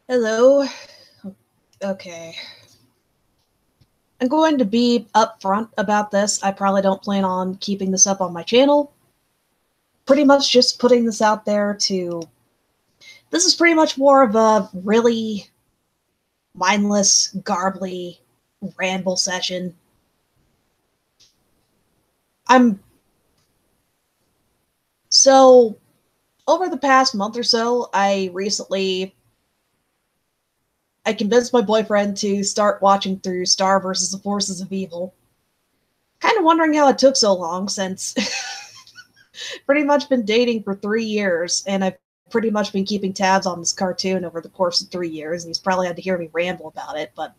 Hello. Okay. I'm going to be upfront about this. I probably don't plan on keeping this up on my channel. Pretty much just putting this out there to... This is pretty much more of a really mindless, garbly ramble session. So, over the past month or so, I convinced my boyfriend to start watching through Star vs. the Forces of Evil. Kind of wondering how it took so long, since pretty much been dating for 3 years, and I've pretty much been keeping tabs on this cartoon over the course of 3 years, and he's probably had to hear me ramble about it, but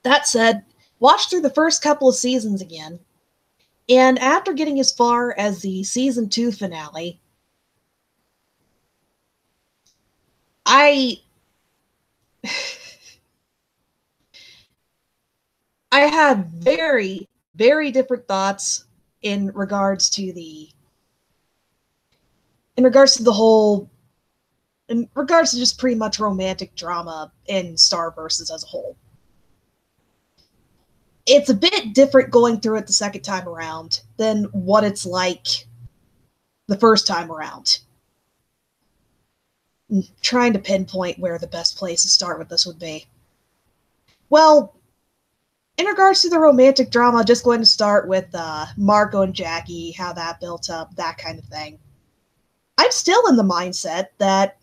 that said, watched through the first couple of seasons again, and after getting as far as the season 2 finale, I I had very, very different thoughts in regards to the in regards to the whole in regards to just pretty much romantic drama in Star Versus as a whole. It's a bit different going through it the second time around than what it's like the first time around. I'm trying to pinpoint where the best place to start with this would be. Well, in regards to the romantic drama, just going to start with Marco and Jackie, how that built up, that kind of thing. I'm still in the mindset that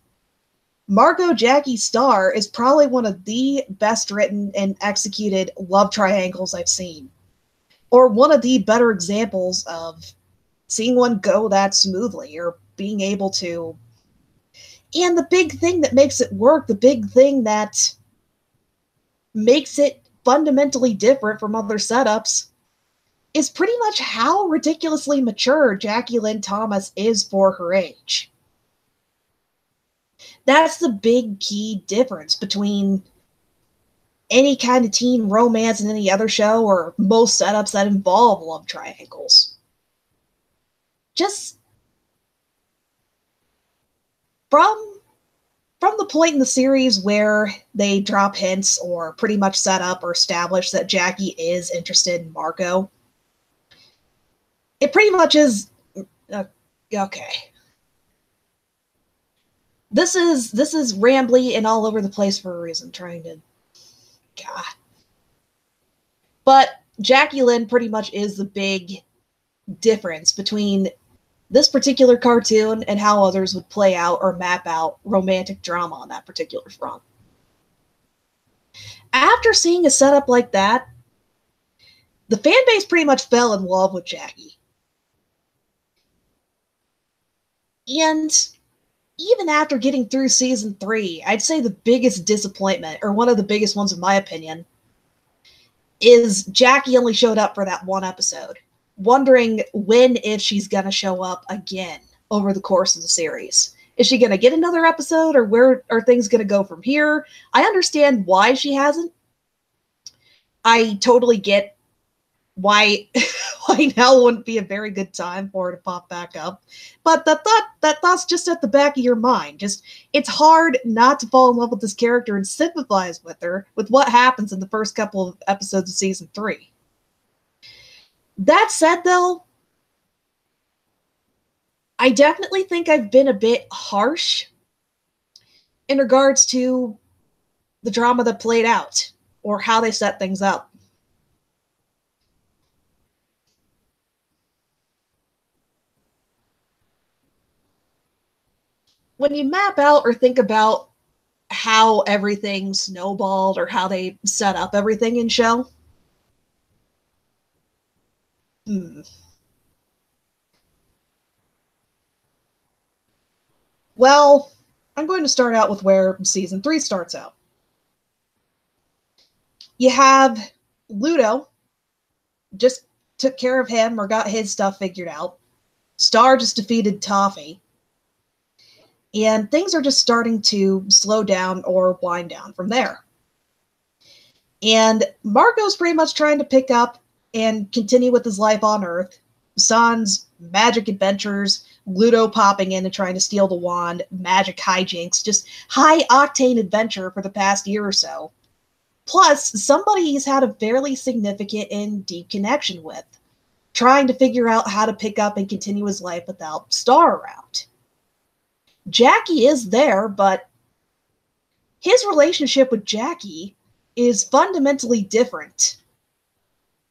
Margot Jackie Star is probably one of the best written and executed love triangles I've seen. Or one of the better examples of seeing one go that smoothly, or being able to. And the big thing that makes it work, the big thing that makes it fundamentally different from other setups, is pretty much how ridiculously mature Jackie Lynn Thomas is for her age. That's the big key difference between any kind of teen romance in any other show, or most setups that involve love triangles. Just from the point in the series where they drop hints or pretty much set up or establish that Jackie is interested in Marco, it pretty much is okay. This is rambly and all over the place for a reason. God. But Jackie Lynn pretty much is the big difference between this particular cartoon and how others would play out or map out romantic drama on that particular front. After seeing a setup like that, the fan base pretty much fell in love with Jackie. And even after getting through season 3, I'd say the biggest disappointment, or one of the biggest ones in my opinion, is Jackie only showed up for that one episode, wondering when, if she's gonna show up again over the course of the series. Is she gonna get another episode, or where are things gonna go from here? I understand why she hasn't. I totally get why now wouldn't be a very good time for her to pop back up. But that thought's just at the back of your mind. Just, it's hard not to fall in love with this character and sympathize with her, with what happens in the first couple of episodes of season 3. That said, though, I definitely think I've been a bit harsh in regards to the drama that played out, or how they set things up. When you map out or think about how everything snowballed, or how they set up everything in show, well, I'm going to start out with where season 3 starts out. You have Ludo, just took care of him or got his stuff figured out. Star just defeated Toffee. And things are just starting to slow down or wind down from there. And Marco's pretty much trying to pick up and continue with his life on Earth, Sans magic adventures, Ludo popping in and trying to steal the wand, magic hijinks, just high-octane adventure for the past year or so. Plus, somebody he's had a fairly significant and deep connection with, trying to figure out how to pick up and continue his life without Star around. Jackie is there, but his relationship with Jackie is fundamentally different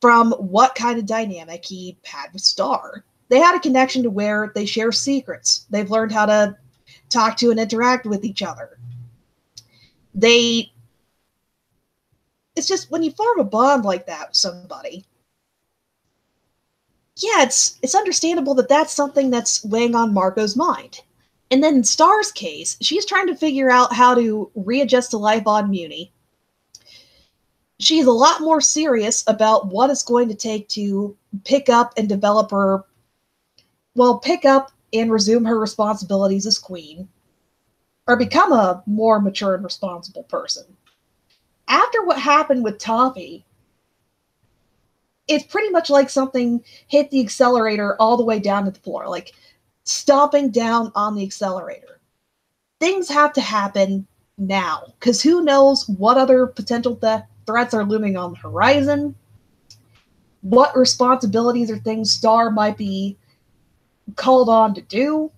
from what kind of dynamic he had with Star. They had a connection to where they share secrets. They've learned how to talk to and interact with each other. It's just when you form a bond like that with somebody, yeah, it's understandable that that's something that's weighing on Marco's mind. And then in Star's case, she's trying to figure out how to readjust to life on Muni. She's a lot more serious about what it's going to take to pick up and develop her, well, pick up and resume her responsibilities as queen, or become a more mature and responsible person. After what happened with Toffee, it's pretty much like something hit the accelerator all the way down to the floor, like stomping down on the accelerator. Things have to happen now, because who knows what other potential threats are looming on the horizon, what responsibilities or things Star might be called on to do.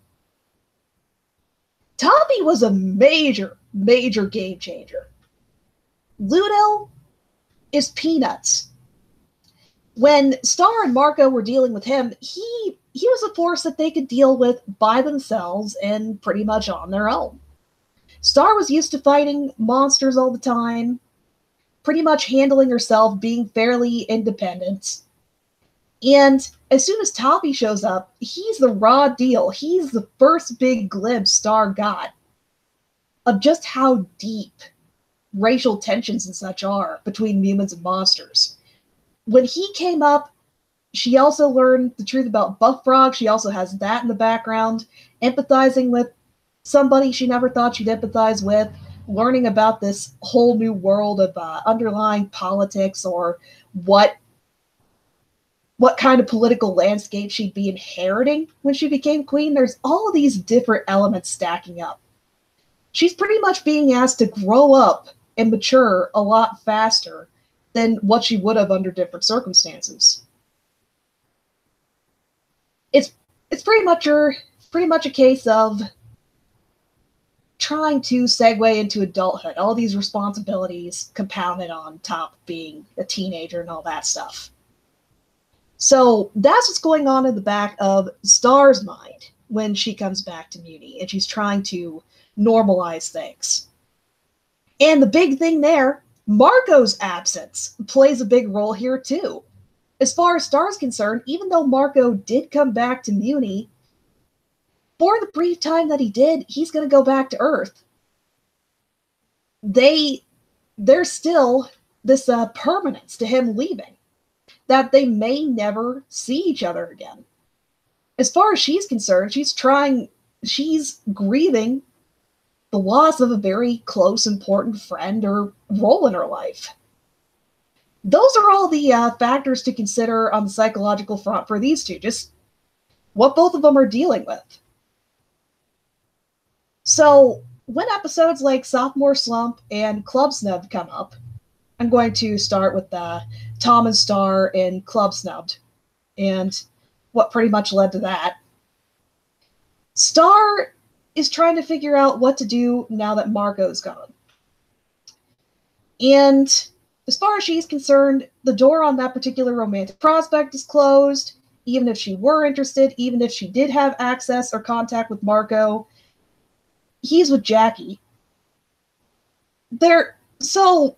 Toffee was a major, major game changer. Ludo is peanuts. When Star and Marco were dealing with him, he was a force that they could deal with by themselves and pretty much on their own. Star was used to fighting monsters all the time, pretty much handling herself, being fairly independent. And as soon as Toffee shows up, he's the raw deal. He's the first big glimpse Star got of just how deep racial tensions and such are between humans and monsters. When he came up, she also learned the truth about Buff Frog. She also has that in the background, empathizing with somebody she never thought she'd empathize with, learning about this whole new world of underlying politics, or what kind of political landscape she'd be inheriting when she became queen. There's all these different elements stacking up. She's pretty much being asked to grow up and mature a lot faster than what she would have under different circumstances. It's pretty much a case of trying to segue into adulthood, all these responsibilities compounded on top of being a teenager and all that stuff. So that's what's going on in the back of Star's mind when she comes back to Muni and she's trying to normalize things. And the big thing there, Marco's absence plays a big role here too. As far as Star's concerned, even though Marco did come back to Muni, for the brief time that he did, he's going to go back to Earth. There's still this permanence to him leaving, that they may never see each other again. As far as she's concerned, she's grieving the loss of a very close, important friend or role in her life. Those are all the factors to consider on the psychological front for these two, just what both of them are dealing with. So when episodes like Sophomore Slump and Club Snubbed come up, I'm going to start with Tom and Star in Club Snubbed and what pretty much led to that. Star is trying to figure out what to do now that Marco's gone. And as far as she's concerned, the door on that particular romantic prospect is closed. Even if she were interested, even if she did have access or contact with Marco, he's with Jackie. So,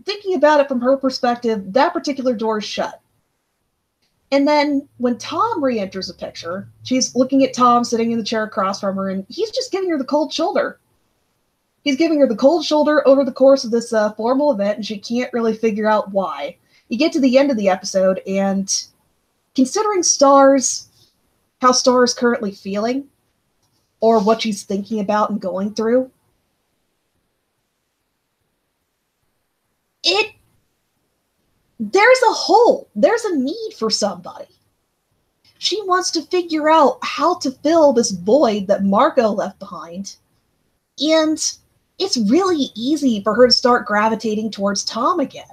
thinking about it from her perspective, that particular door is shut. And then when Tom re-enters the picture, she's looking at Tom sitting in the chair across from her, and he's just giving her the cold shoulder. He's giving her the cold shoulder over the course of this formal event, and she can't really figure out why. You get to the end of the episode, and considering how Star is currently feeling, or what she's thinking about and going through, there's a hole. There's a need for somebody. She wants to figure out how to fill this void that Marco left behind. And it's really easy for her to start gravitating towards Tom again.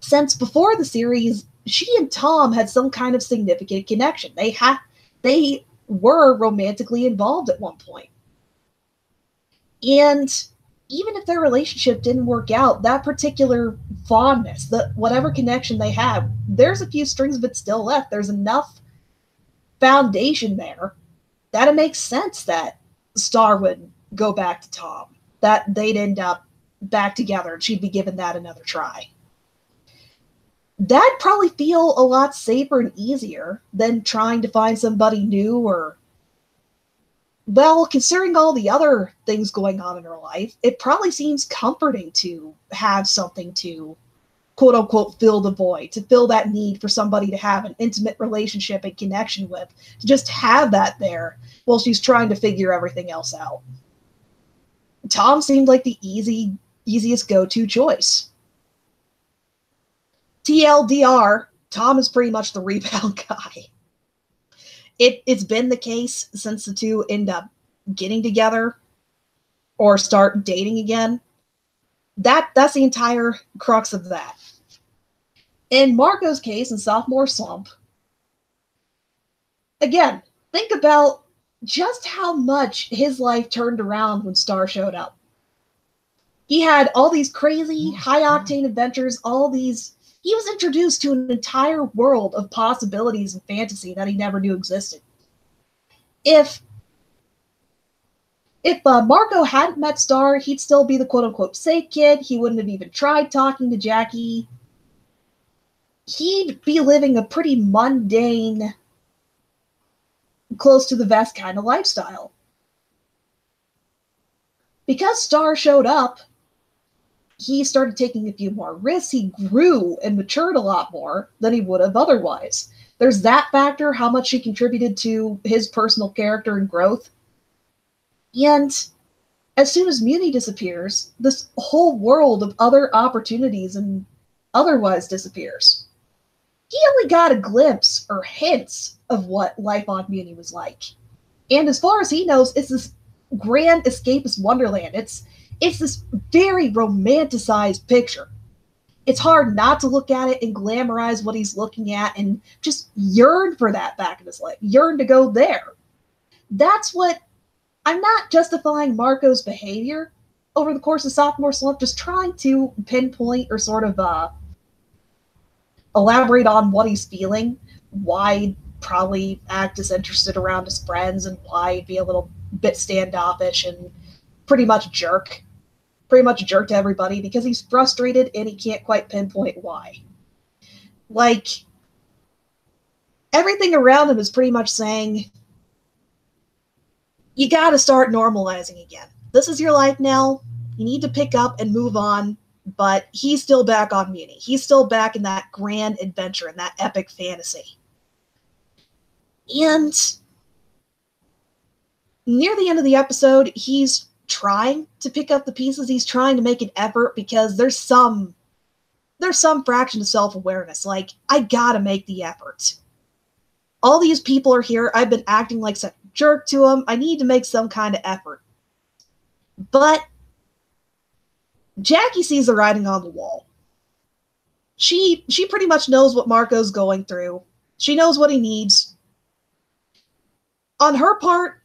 Since before the series, she and Tom had some kind of significant connection. They were romantically involved at one point. And even if their relationship didn't work out, that particular fondness, whatever connection they had, there's a few strings of it still left. There's enough foundation there that it makes sense that Star would go back to Tom, that they'd end up back together and she'd be given that another try. That'd probably feel a lot safer and easier than trying to find somebody new or, well, considering all the other things going on in her life, it probably seems comforting to have something to quote unquote fill the void, to fill that need for somebody to have an intimate relationship and connection with, to just have that there while she's trying to figure everything else out. Tom seemed like the easiest go-to choice. TLDR, Tom is pretty much the rebound guy. It's been the case since the two end up getting together or start dating again. That's the entire crux of that. In Marco's case, in Sophomore Slump, again, think about just how much his life turned around when Star showed up. He had all these crazy, high-octane adventures, he was introduced to an entire world of possibilities and fantasy that he never knew existed. If Marco hadn't met Star, he'd still be the quote-unquote safe kid. He wouldn't have even tried talking to Jackie. He'd be living a pretty mundane, close to the vest kind of lifestyle. Because Star showed up, he started taking a few more risks. He grew and matured a lot more than he would have otherwise. There's that factor, how much he contributed to his personal character and growth. And as soon as Muni disappears, this whole world of other opportunities and otherwise disappears. He only got a glimpse or hints of what life on Muni was like. And as far as he knows, it's this grand escapist wonderland. It's this very romanticized picture. It's hard not to look at it and glamorize what he's looking at and just yearn for that back in his life, yearn to go there. That's what, I'm not justifying Marco's behavior over the course of Sophomore Slump, just trying to pinpoint or sort of elaborate on what he's feeling, why he'd probably act disinterested around his friends, and why he'd be a little bit standoffish and pretty much jerk to everybody because he's frustrated and he can't quite pinpoint why. Like, everything around him is pretty much saying, you gotta start normalizing again. This is your life now. You need to pick up and move on, but he's still back on Muni. He's still back in that grand adventure and that epic fantasy. And near the end of the episode, he's trying to pick up the pieces. He's trying to make an effort because there's some fraction of self-awareness. Like, I gotta make the effort. All these people are here. I've been acting like such a jerk to them. I need to make some kind of effort. But Jackie sees the writing on the wall. She pretty much knows what Marco's going through. She knows what he needs. On her part,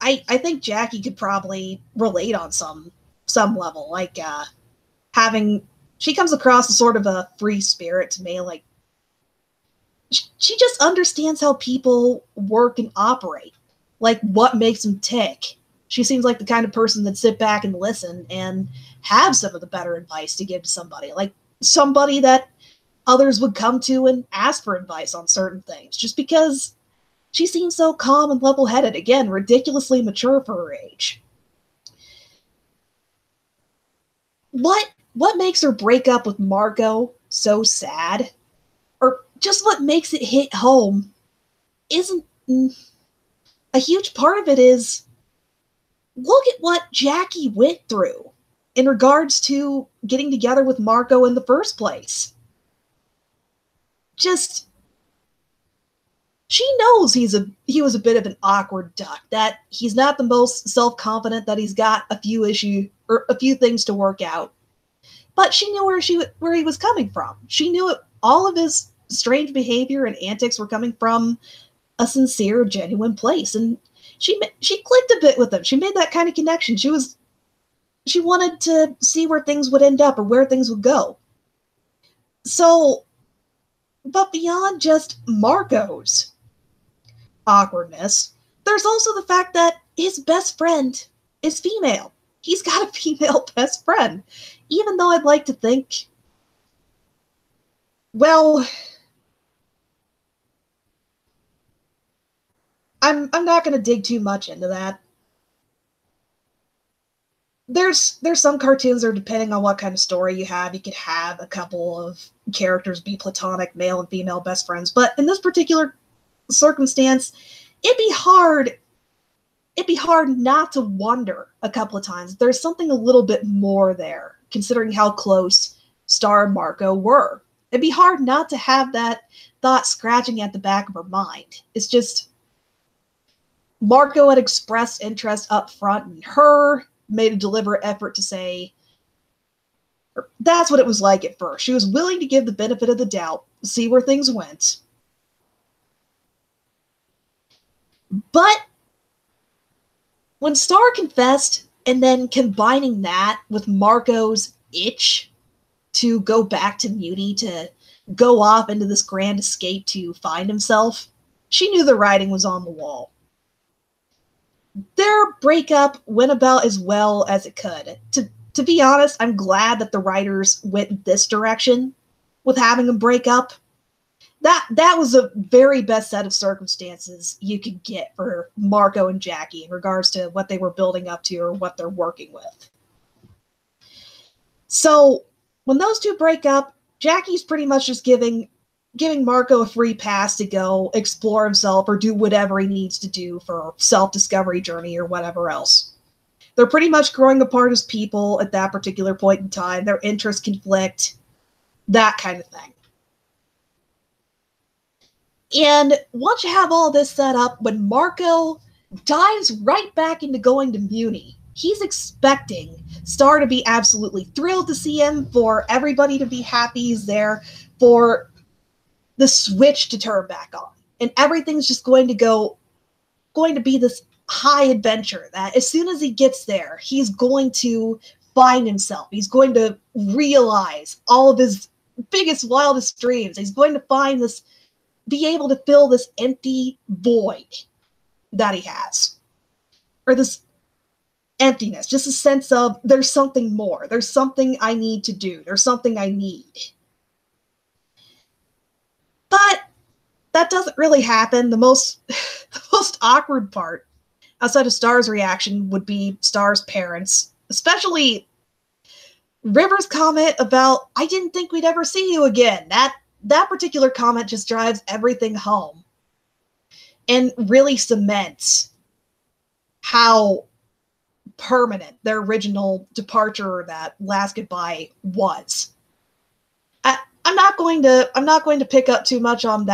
I think Jackie could probably relate on some level. Like, she comes across as sort of a free spirit to me. Like, she just understands how people work and operate. Like, what makes them tick. She seems like the kind of person that'd sit back and listen and have some of the better advice to give to somebody. Like, somebody that others would come to and ask for advice on certain things. Just because she seems so calm and level-headed. Again, ridiculously mature for her age. What makes her break up with Marco so sad, or just what makes it hit home, isn't a huge part of it is, look at what Jackie went through in regards to getting together with Marco in the first place. Just, She knows he was a bit of an awkward duck, that he's not the most self-confident, that he's got a few things to work out. But she knew where he was coming from. She knew all of his strange behavior and antics were coming from a sincere, genuine place, and she clicked a bit with him. She made that kind of connection. She wanted to see where things would end up or where things would go. So, but beyond just Marco's awkwardness, there's also the fact that his best friend is female. He's got a female best friend. Even though I'd like to think, well, I'm not going to dig too much into that. There's some cartoons that are depending on what kind of story you have. You could have a couple of characters be platonic male and female best friends, but in this particular circumstance, it'd be hard not to wonder a couple of times. There's something a little bit more there, considering how close Star and Marco were. It'd be hard not to have that thought scratching at the back of her mind. It's just Marco had expressed interest up front in her, made a deliberate effort to say, that's what it was like at first. She was willing to give the benefit of the doubt, see where things went. But when Star confessed, and then combining that with Marco's itch to go back to Muti, to go off into this grand escape to find himself, she knew the writing was on the wall. Their breakup went about as well as it could. To be honest, I'm glad that the writers went this direction with having them break up. That was the very best set of circumstances you could get for Marco and Jackie in regards to what they were building up to or what they're working with. So when those two break up, Jackie's pretty much just giving Marco a free pass to go explore himself or do whatever he needs to do for self-discovery journey or whatever else. They're pretty much growing apart as people at that particular point in time. Their interests conflict, that kind of thing. And once you have all this set up, when Marco dives right back into going to Muti, he's expecting Star to be absolutely thrilled to see him, for everybody to be happy he's there, for the switch to turn back on. And everything's just going to be this high adventure that as soon as he gets there, he's going to find himself. He's going to realize all of his biggest, wildest dreams. He's going to be able to fill this empty void that he has. Or this emptiness, just a sense of there's something more. There's something I need to do. There's something I need. But that doesn't really happen. The most awkward part, outside of Star's reaction, would be Star's parents, especially River's comment about, I didn't think we'd ever see you again. That particular comment just drives everything home and really cements how permanent their original departure, that last goodbye, was. I'm not going to pick up too much on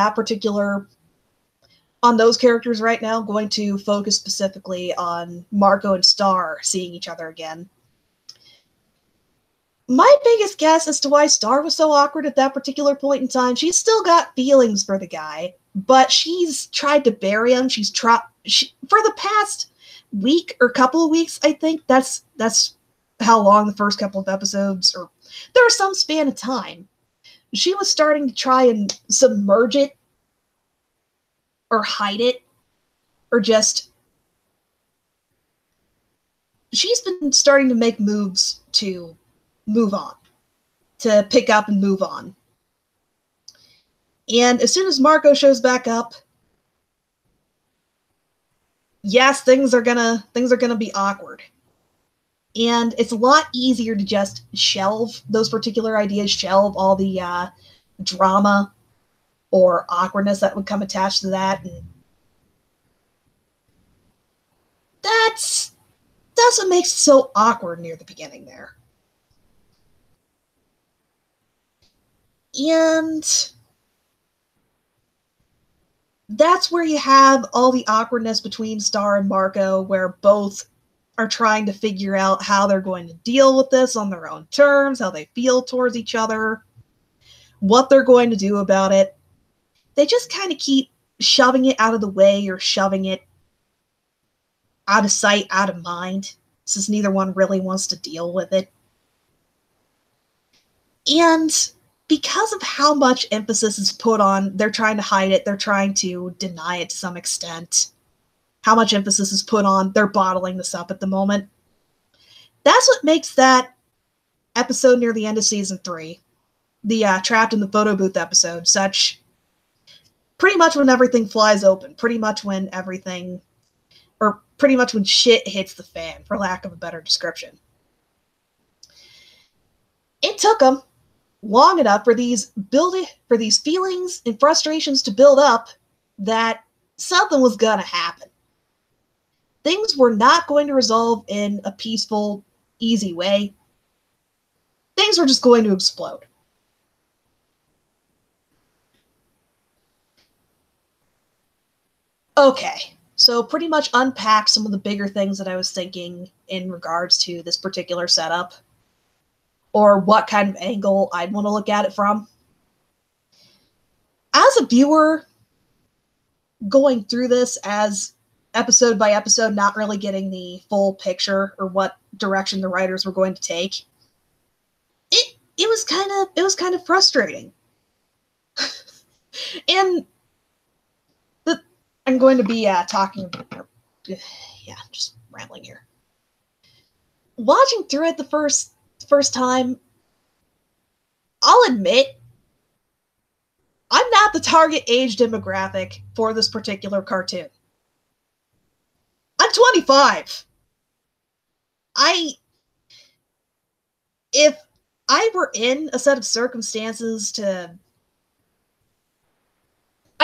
those characters right now. I'm going to focus specifically on Marco and Star seeing each other again. My biggest guess as to why Star was so awkward at that particular point in time, she's still got feelings for the guy, but she's tried to bury him. For the past week or couple of weeks, I think that's how long the first couple of episodes, or there was some span of time, she was starting to try and submerge it or hide it, or just, she's been starting to make moves to move on, to pick up and move on. And as soon as Marco shows back up, yes, things are gonna be awkward. And it's a lot easier to just shelve those particular ideas, shelve all the drama or awkwardness that would come attached to that. And that's what makes it so awkward near the beginning there. And That's where you have all the awkwardness between Star and Marco, where both are trying to figure out how they're going to deal with this on their own terms, how they feel towards each other, what they're going to do about it. They just kind of keep shoving it out of the way or shoving it out of sight, out of mind, since neither one really wants to deal with it. And because of how much emphasis is put on, they're trying to hide it, they're trying to deny it to some extent, how much emphasis is put on, they're bottling this up at the moment. That's what makes that episode near the end of season 3, the Trapped in the Photo Booth episode, such pretty much when everything flies open, pretty much when shit hits the fan, for lack of a better description. It took them long enough for these feelings and frustrations to build up that something was gonna happen. Things were not going to resolve in a peaceful, easy way. Things were just going to explode. Okay, so pretty much unpack some of the bigger things that I was thinking in regards to this particular setup, or what kind of angle I'd want to look at it from. As a viewer, going through this as episode by episode, not really getting the full picture or what direction the writers were going to take, it was kind of frustrating. And I'm going to be just rambling here. Watching through it the first time, I'll admit, I'm not the target age demographic for this particular cartoon. I'm 25. If I were in a set of circumstances to...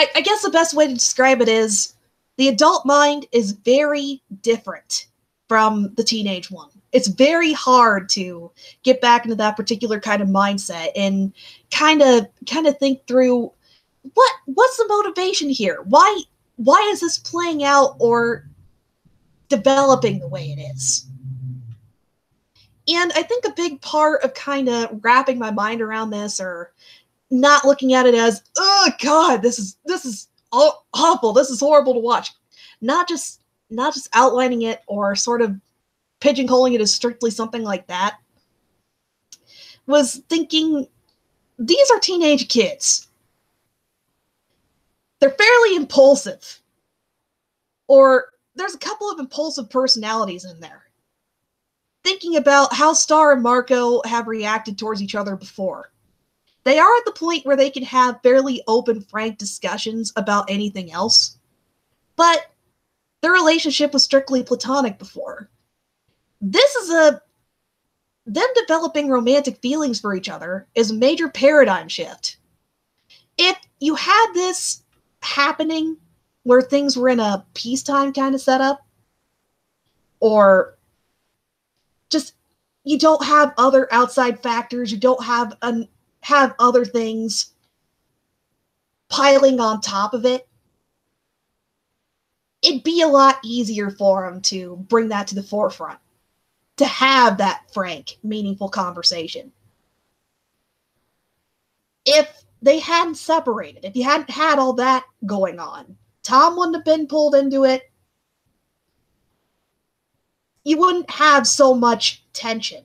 I guess the best way to describe it is the adult mind is very different from the teenage one. It's very hard to get back into that particular kind of mindset and kind of think through what's the motivation here? Why is this playing out or developing the way it is? And I think a big part of kind of wrapping my mind around this, or not looking at it as, oh god, this is awful, this is horrible to watch. Not just outlining it or sort of pigeonholing it as strictly something like that. Was thinking, these are teenage kids. They're fairly impulsive. Or there's a couple of impulsive personalities in there. Thinking about how Star and Marco have reacted towards each other before. They are at the point where they can have fairly open, frank discussions about anything else. But their relationship was strictly platonic before. This is them developing romantic feelings for each other is a major paradigm shift. If you had this happening where things were in a peacetime kind of setup, or just you don't have other outside factors, you don't have other things piling on top of it, it'd be a lot easier for them to bring that to the forefront, to have that frank, meaningful conversation. If they hadn't separated, if you hadn't had all that going on, Tom wouldn't have been pulled into it. You wouldn't have so much tension.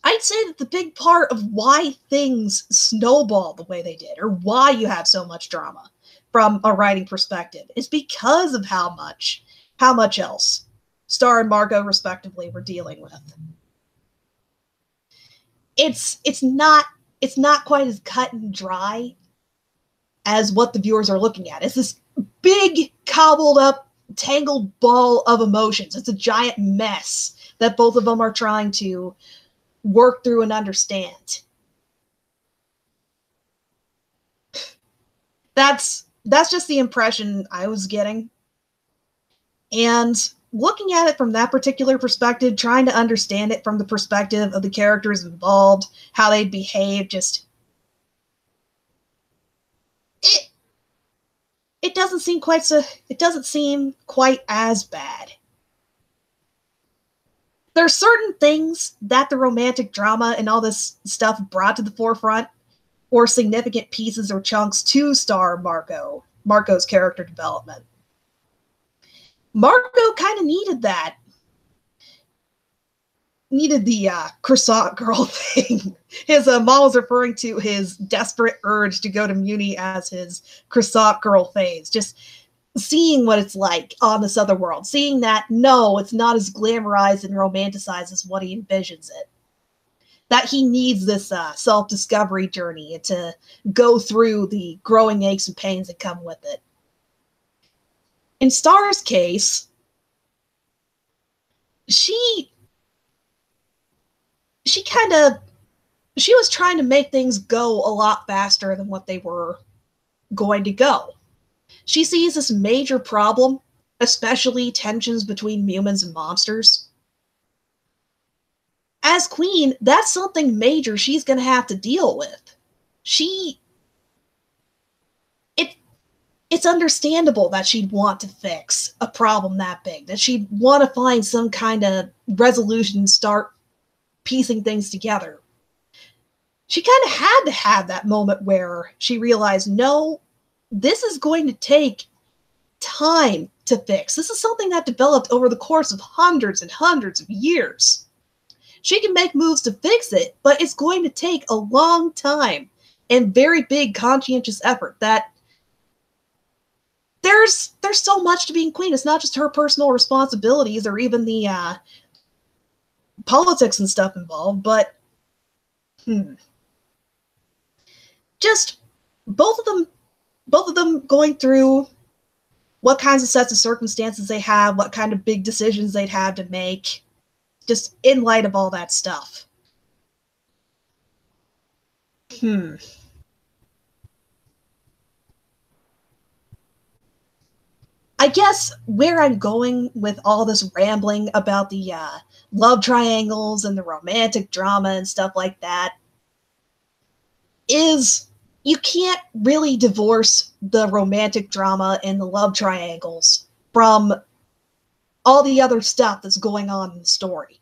I'd say that the big part of why things snowball the way they did, or why you have so much drama from a writing perspective, is because of how much else Star and Marco, respectively, were dealing with. It's not quite as cut and dry as what the viewers are looking at. It's this big, cobbled up, tangled ball of emotions. It's a giant mess that both of them are trying to work through and understand. That's just the impression I was getting. And looking at it from that particular perspective, trying to understand it from the perspective of the characters involved, how they behave, it doesn't seem quite as bad. There are certain things that the romantic drama and all this stuff brought to the forefront, or significant pieces or chunks to star Marco's character development. Marco kind of needed that. Needed the croissant girl thing. His mom was referring to his desperate urge to go to Muni as his croissant girl phase. Just seeing what it's like on this other world. Seeing that, no, it's not as glamorized and romanticized as what he envisions it. That he needs this self-discovery journey to go through the growing aches and pains that come with it. In Star's case, she was trying to make things go a lot faster than what they were going to go. She sees this major problem, especially tensions between humans and monsters. As queen, that's something major she's going to have to deal with. It's understandable that she'd want to fix a problem that big, that she'd want to find some kind of resolution and start piecing things together. She kind of had to have that moment where she realized, no, this is going to take time to fix. This is something that developed over the course of hundreds and hundreds of years. She can make moves to fix it, but it's going to take a long time and very big conscientious effort. That there's so much to being queen. It's not just her personal responsibilities or even the politics and stuff involved, but just both of them going through what kinds of sets of circumstances they have, what kind of big decisions they'd have to make, just in light of all that stuff. I guess where I'm going with all this rambling about the love triangles and the romantic drama and stuff like that is you can't really divorce the romantic drama and the love triangles from all the other stuff that's going on in the story,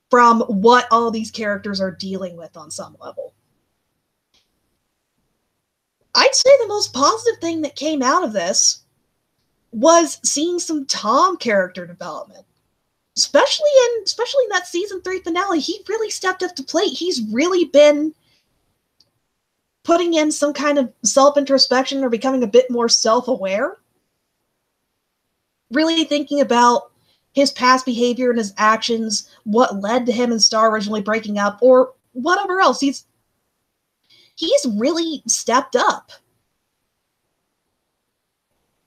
from what all these characters are dealing with on some level. I'd say the most positive thing that came out of this was seeing some Tom character development. Especially in that season 3 finale, he really stepped up to plate. He's really been putting in some kind of self-introspection or becoming a bit more self-aware. Really thinking about his past behavior and his actions, what led to him and Star originally breaking up, or whatever else. He's really stepped up.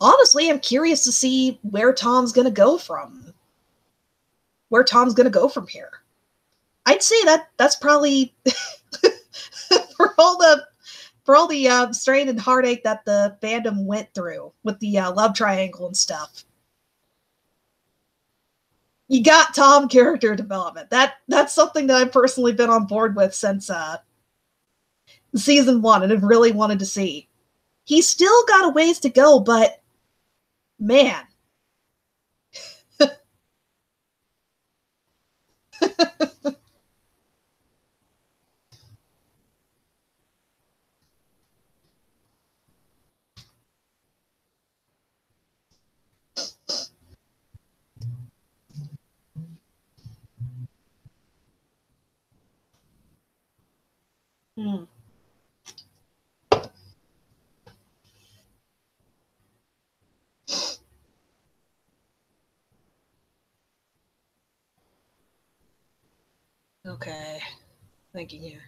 Honestly, I'm curious to see where Tom's going to go from here. I'd say that's probably for all the strain and heartache that the fandom went through with the love triangle and stuff. You got Tom character development. That's something that I've personally been on board with since season 1 and have really wanted to see. He's still got a ways to go, but man. Okay. Thinking here.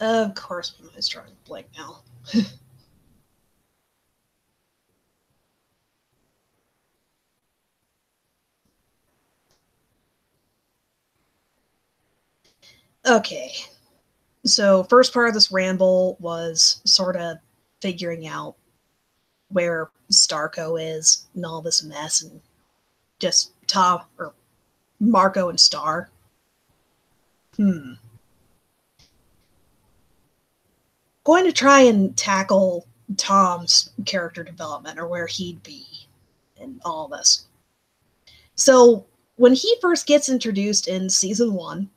Of course, my mind's drawing a blank now. Okay. So, first part of this ramble was sort of figuring out where Starco is and all this mess, and just Tom or Marco and Star. Hmm. Going to try and tackle Tom's character development or where he'd be in all this. So, when he first gets introduced in season 1,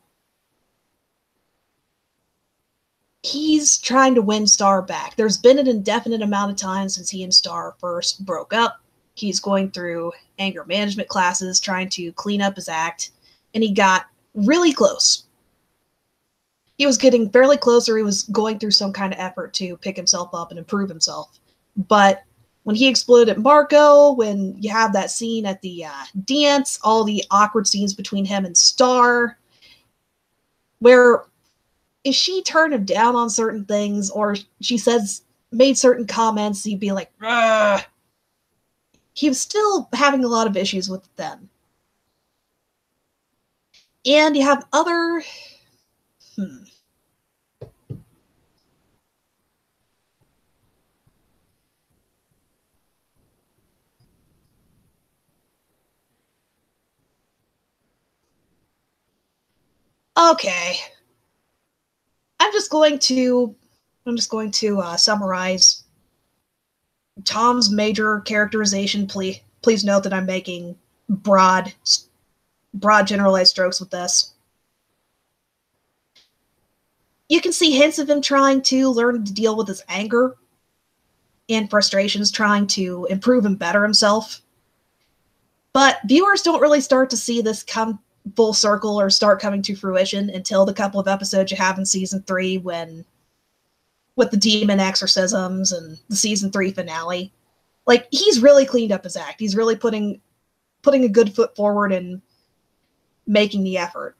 he's trying to win Star back. There's been an indefinite amount of time since he and Star first broke up. He's going through anger management classes, trying to clean up his act, and he got really close. He was getting fairly close, or he was going through some kind of effort to pick himself up and improve himself. But when he exploded at Marco, when you have that scene at the dance, all the awkward scenes between him and Star, where if she turned him down on certain things or she made certain comments, he'd be like, ugh. He was still having a lot of issues with them. And you have other. Hmm. Okay. I'm just going to. I'm just going to summarize Tom's major characterization. Please note that I'm making broad generalized strokes with this. You can see hints of him trying to learn to deal with his anger and frustrations, trying to improve and better himself. But viewers don't really start to see this come full circle or start coming to fruition until the couple of episodes you have in season 3, when with the demon exorcisms and the season 3 finale. Like, he's really cleaned up his act. He's really putting a good foot forward and making the effort.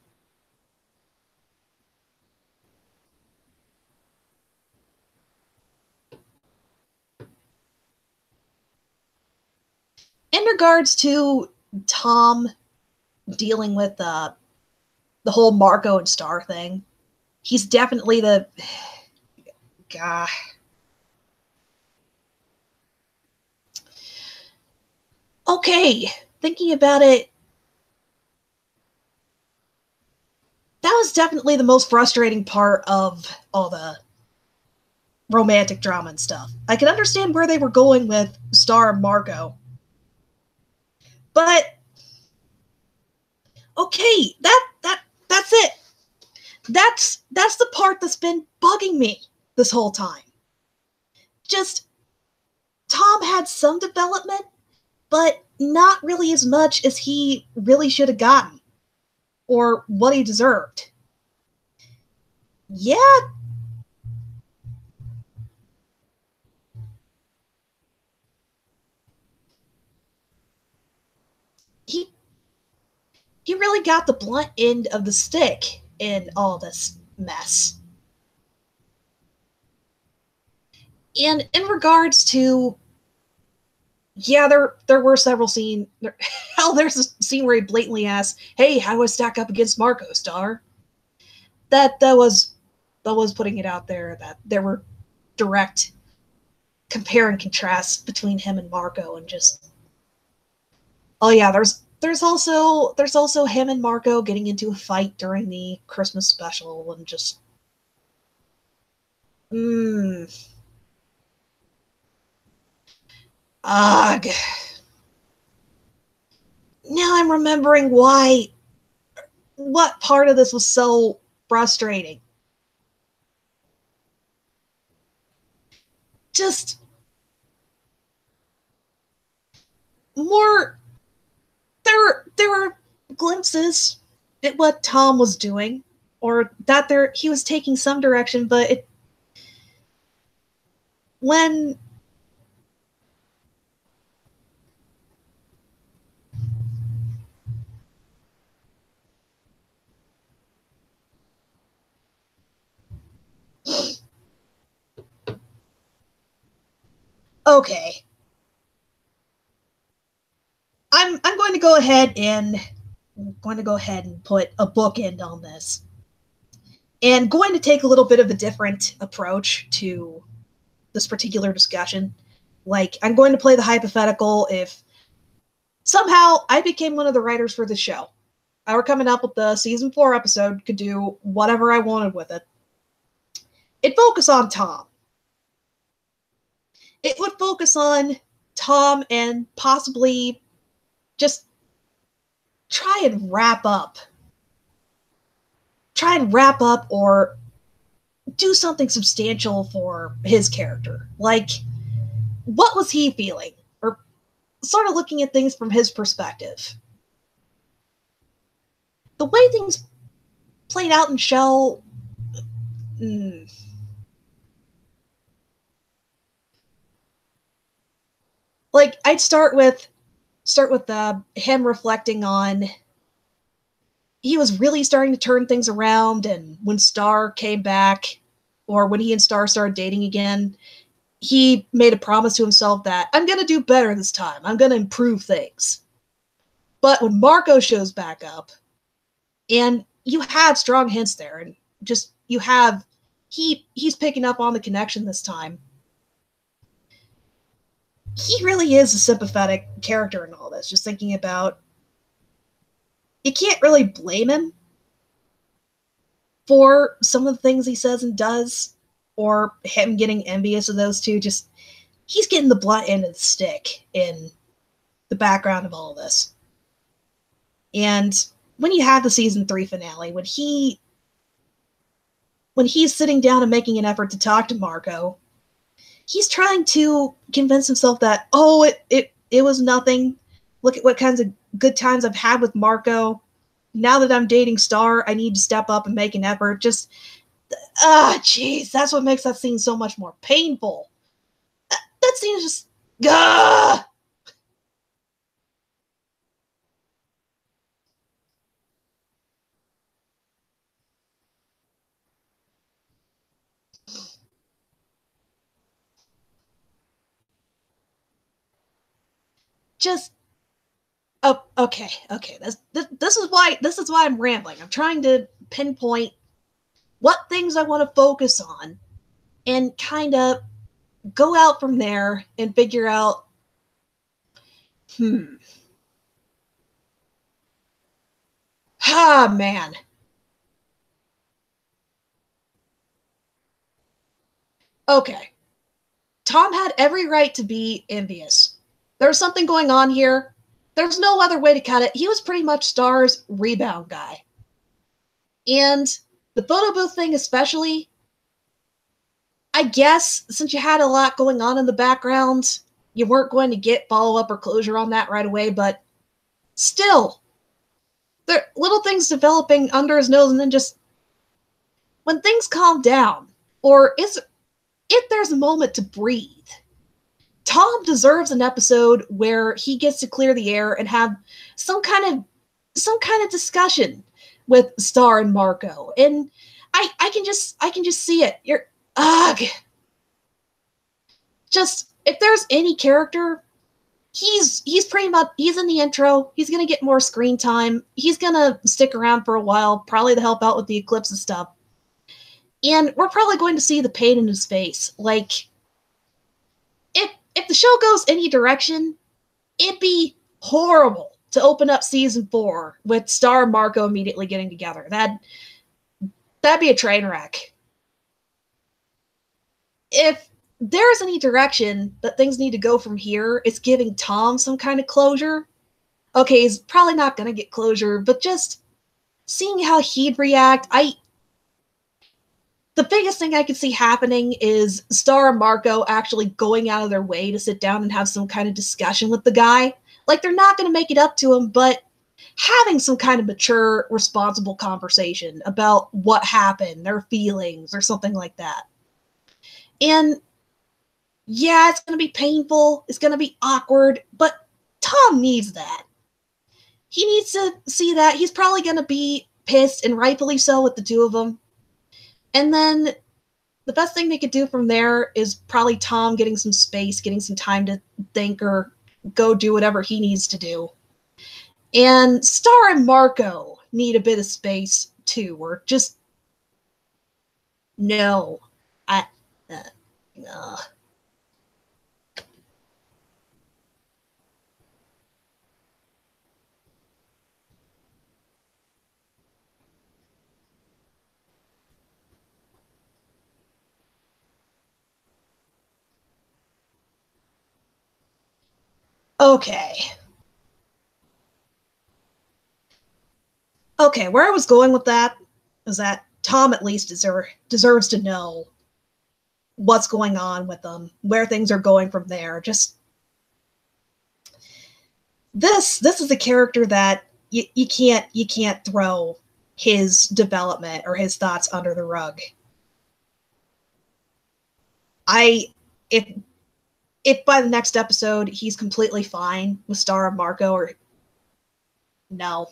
In regards to Tom dealing with the whole Marco and Star thing, he's definitely the God. Okay, thinking about it, that was definitely the most frustrating part of all the romantic drama and stuff. I can understand where they were going with Star and Marco, but okay, that's it. That's the part that's been bugging me this whole time. Just Tom had some development, but not really as much as he really should have gotten or what he deserved. Yeah, he he really got the blunt end of the stick in all this mess. And in regards to, yeah, there were several scenes. Hell, there's a scene where he blatantly asks, "Hey, how do I stack up against Marco, Star?" That was putting it out there that there were direct compare and contrast between him and Marco, and just, oh yeah, there's also him and Marco getting into a fight during the Christmas special, and just mm, ugh. Now I'm remembering what part of this was so frustrating. Just more, there were glimpses at what Tom was doing, or that he was taking some direction, but when okay, I'm going to go ahead and put a bookend on this. and going to take a little bit of a different approach to this particular discussion. Like, I'm going to play the hypothetical if somehow I became one of the writers for the show. I were coming up with the season 4 episode, could do whatever I wanted with it. It'd focus on Tom. It would focus on Tom and possibly just try and wrap up or do something substantial for his character. Like, what was he feeling? Or sort of looking at things from his perspective. The way things played out in Shell, like, I'd start with him reflecting on he was really starting to turn things around, and when Star came back, or when he and Star started dating again, he made a promise to himself that I'm going to do better this time. I'm going to improve things. But when Marco shows back up, and you had strong hints there, and just you have he's picking up on the connection this time. He really is a sympathetic character in all this, just thinking about you can't really blame him for some of the things he says and does, or him getting envious of those two. Just, he's getting the blunt end of the stick in the background of all of this. And when you have the season 3 finale, when he's sitting down and making an effort to talk to Marco, he's trying to convince himself that, oh, it was nothing. Look at what kinds of good times I've had with Marco. Now that I'm dating Star, I need to step up and make an effort. Just, jeez, that's what makes that scene so much more painful. That scene is just, just, oh, okay. This is why I'm rambling. I'm trying to pinpoint what things I want to focus on and kind of go out from there and figure out, man. Okay. Tom had every right to be envious. There was something going on here. There's no other way to cut it. He was pretty much Star's rebound guy. And the photo booth thing especially, I guess since you had a lot going on in the background, you weren't going to get follow-up or closure on that right away, but still, there are little things developing under his nose, and then just when things calm down, or if there's a moment to breathe, Tom deserves an episode where he gets to clear the air and have some kind of discussion with Star and Marco. And I can just see it. Just, if there's any character, he's pretty much, he's in the intro. He's gonna get more screen time. He's gonna stick around for a while, probably to help out with the Eclipse and stuff. And we're probably going to see the pain in his face. Like, if the show goes any direction, it'd be horrible to open up season 4 with Star and Marco immediately getting together. That'd be a train wreck. If there's any direction that things need to go from here, it's giving Tom some kind of closure. Okay, he's probably not going to get closure, but just seeing how he'd react, the biggest thing I could see happening is Star and Marco actually going out of their way to sit down and have some kind of discussion with the guy. Like, they're not going to make it up to him, but having some kind of mature, responsible conversation about what happened, their feelings, or something like that. And yeah, it's going to be painful, it's going to be awkward, but Tom needs that. He needs to see that. He's probably going to be pissed, and rightfully so, with the two of them. And then the best thing they could do from there is probably Tom getting some space, getting some time to think or go do whatever he needs to do. And Star and Marco need a bit of space too, or just No. I. No. Okay. Okay, where I was going with that is that Tom at least deserves to know what's going on with them, where things are going from there. Just this is a character that you can't throw his development or his thoughts under the rug. I if if by the next episode he's completely fine with Star and Marco, or no,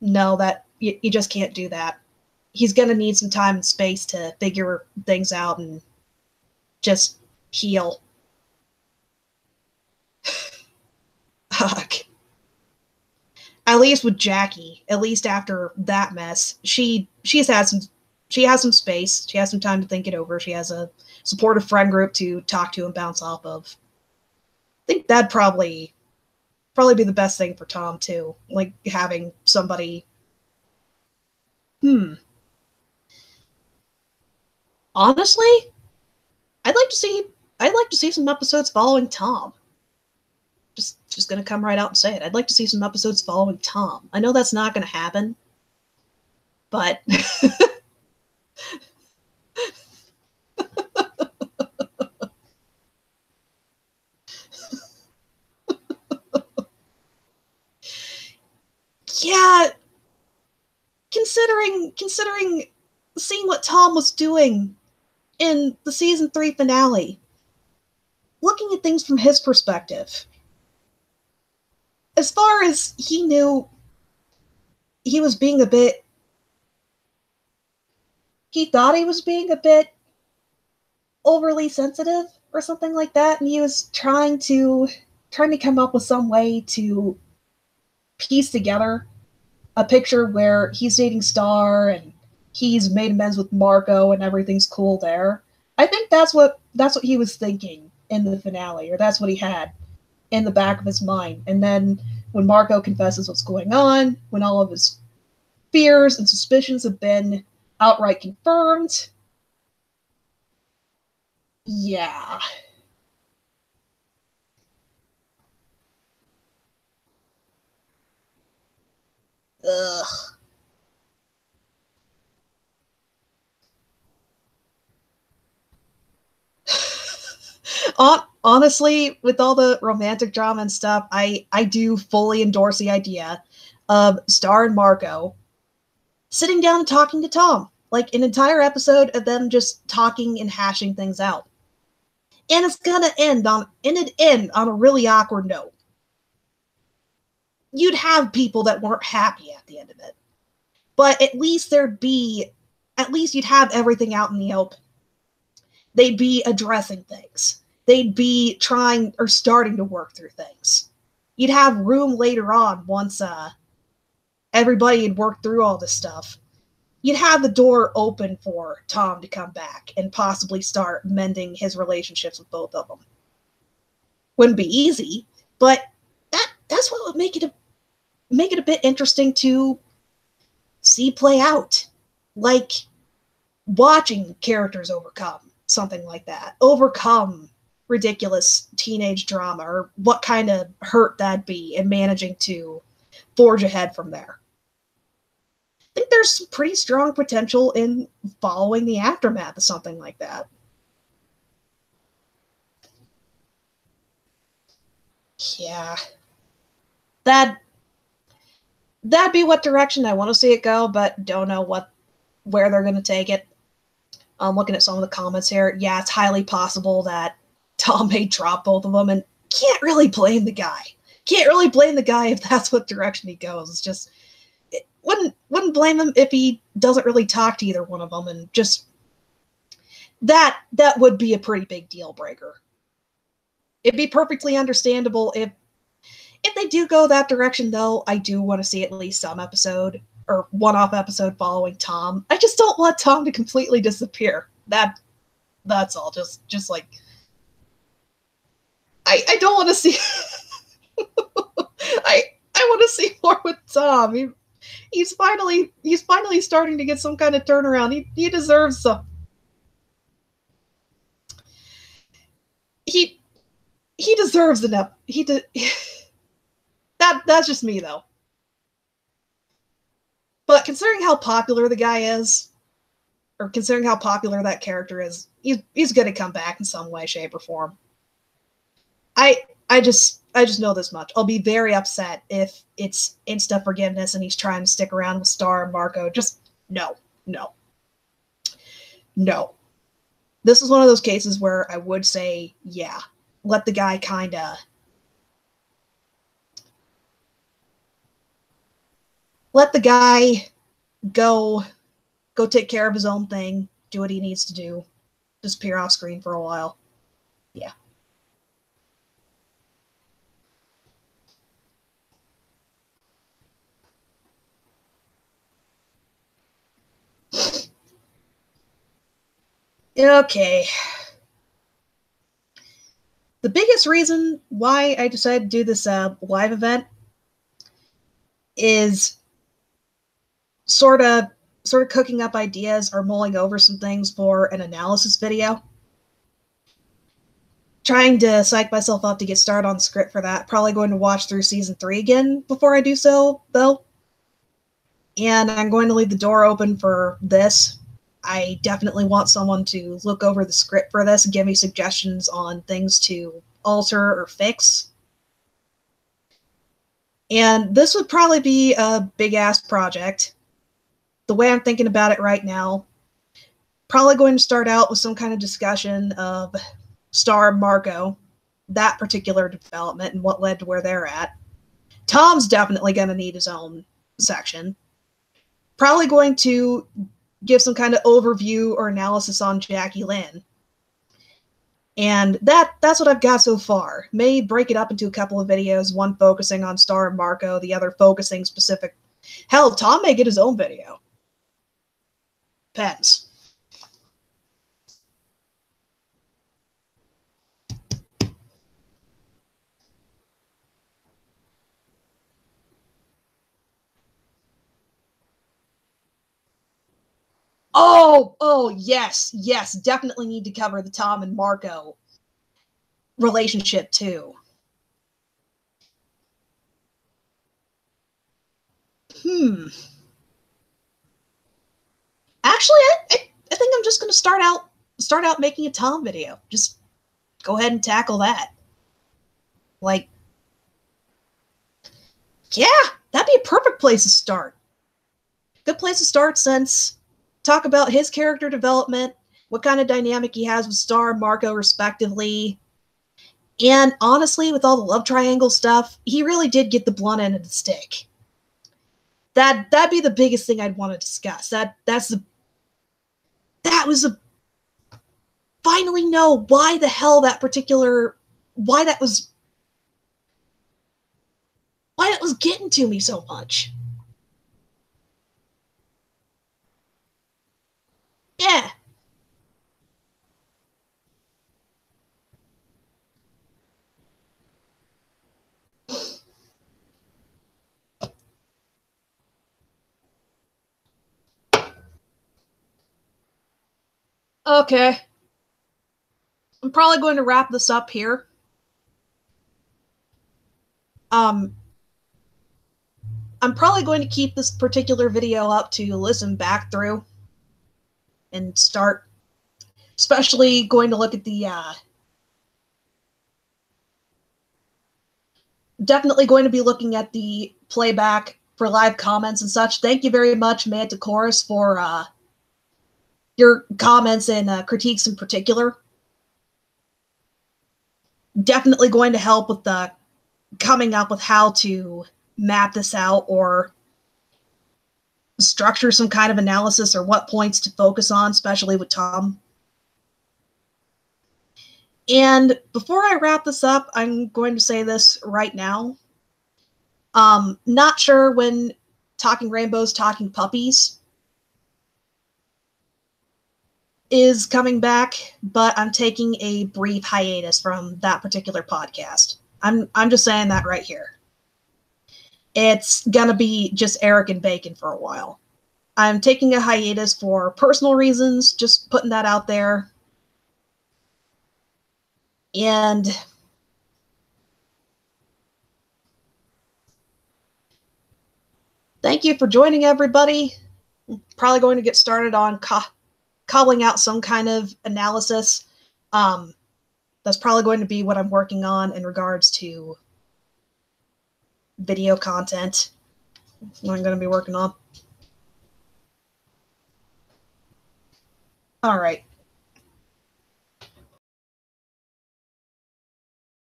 no, that you just can't do that. He's gonna need some time and space to figure things out and just heal. At least with Jackie, at least after that mess, she has some space. She has some time to think it over. She has a supportive friend group to talk to and bounce off of. I think that'd probably be the best thing for Tom too. Like having somebody. Hmm. Honestly, I'd like to see I'd like to see some episodes following Tom. Just gonna come right out and say it. I'd like to see some episodes following Tom. I know that's not gonna happen, but yeah, considering seeing what Tom was doing in the season 3 finale, looking at things from his perspective, as far as he knew, he was being a bit he thought he was being a bit overly sensitive or something like that, and he was trying to come up with some way to piece together a picture where he's dating Star and he's made amends with Marco and everything's cool there. I think that's what he was thinking in the finale, or that's what he had in the back of his mind. And then when Marco confesses what's going on, when all of his fears and suspicions have been outright confirmed, yeah. Ugh. Honestly, with all the romantic drama and stuff, I do fully endorse the idea of Star and Marco sitting down and talking to Tom, like an entire episode of them just talking and hashing things out. And it's gonna end on a really awkward note. You'd have people that weren't happy at the end of it, but at least you'd have everything out in the open. They'd be addressing things. They'd be trying or starting to work through things. You'd have room later on once everybody had worked through all this stuff. You'd have the door open for Tom to come back and possibly start mending his relationships with both of them. Wouldn't be easy, but that's what would make it a bit interesting to see play out. Like watching characters overcome something like that, overcome ridiculous teenage drama, or what kind of hurt that'd be, and managing to forge ahead from there. I think there's some pretty strong potential in following the aftermath of something like that. Yeah, that that'd be what direction I want to see it go, but don't know where they're going to take it. I'm looking at some of the comments here. Yeah, it's highly possible that Tom may drop both of them, and can't really blame the guy. Can't really blame the guy if that's what direction he goes. It's just wouldn't blame him if he doesn't really talk to either one of them, and just that would be a pretty big deal breaker. It'd be perfectly understandable if they do go that direction, though. I do want to see at least some episode or one-off episode following Tom. I just don't want Tom to completely disappear. That's all. Just like I don't want to see I want to see more with Tom. He's finally starting to get some kind of turnaround. He deserves some. He deserves enough. That's just me though. But considering how popular the guy is, or considering how popular that character is, he's going to come back in some way, shape, or form. I just know this much. I'll be very upset if it's insta forgiveness and he's trying to stick around with Star and Marco. Just no. This is one of those cases where I would say, yeah, let the guy go take care of his own thing, do what he needs to do, disappear off screen for a while. Yeah. Okay. The biggest reason why I decided to do this live event is sort of cooking up ideas or mulling over some things for an analysis video. Trying to psych myself up to get started on the script for that. Probably going to watch through season 3 again before I do so, though. And I'm going to leave the door open for this. I definitely want someone to look over the script for this and give me suggestions on things to alter or fix. And this would probably be a big-ass project. The way I'm thinking about it right now, probably going to start out with some kind of discussion of Star and Marco, that particular development and what led to where they're at. Tom's definitely going to need his own section. Probably going to give some kind of overview or analysis on Jackie Lynn. And that's what I've got so far. May break it up into a couple of videos, one focusing on Star and Marco, the other focusing specific. Hell, Tom may get his own video. Depends. Oh, yes, definitely need to cover the Tom and Marco relationship too. Actually, I think I'm just going to start out making a Tom video. Just go ahead and tackle that. Like, yeah, that'd be a perfect place to start. Good place to start since talk about his character development, what kind of dynamic he has with Star and Marco respectively. And honestly, with all the love triangle stuff, he really did get the blunt end of the stick. That'd be the biggest thing I'd want to discuss. That was a finally know why the hell that was getting to me so much. Yeah. Okay. I'm probably going to wrap this up here. I'm probably going to keep this particular video up to listen back through and start, especially going to look at the, definitely going to be looking at the playback for live comments and such. Thank you very much, Manta Chorus, for your comments and critiques in particular. Definitely going to help with the coming up with how to map this out or structure some kind of analysis or what points to focus on, especially with Tom. And before I wrap this up, I'm going to say this right now. Not sure when Talking Rainbows, Talking Puppies is coming back, but I'm taking a brief hiatus from that particular podcast. I'm just saying that right here. It's gonna be just Eric and Bacon for a while. I'm taking a hiatus for personal reasons, just putting that out there. And thank you for joining, everybody. Probably going to get started on cobbling out some kind of analysis. That's probably going to be what I'm working on in regards to video content. What I'm going to be working on. All right.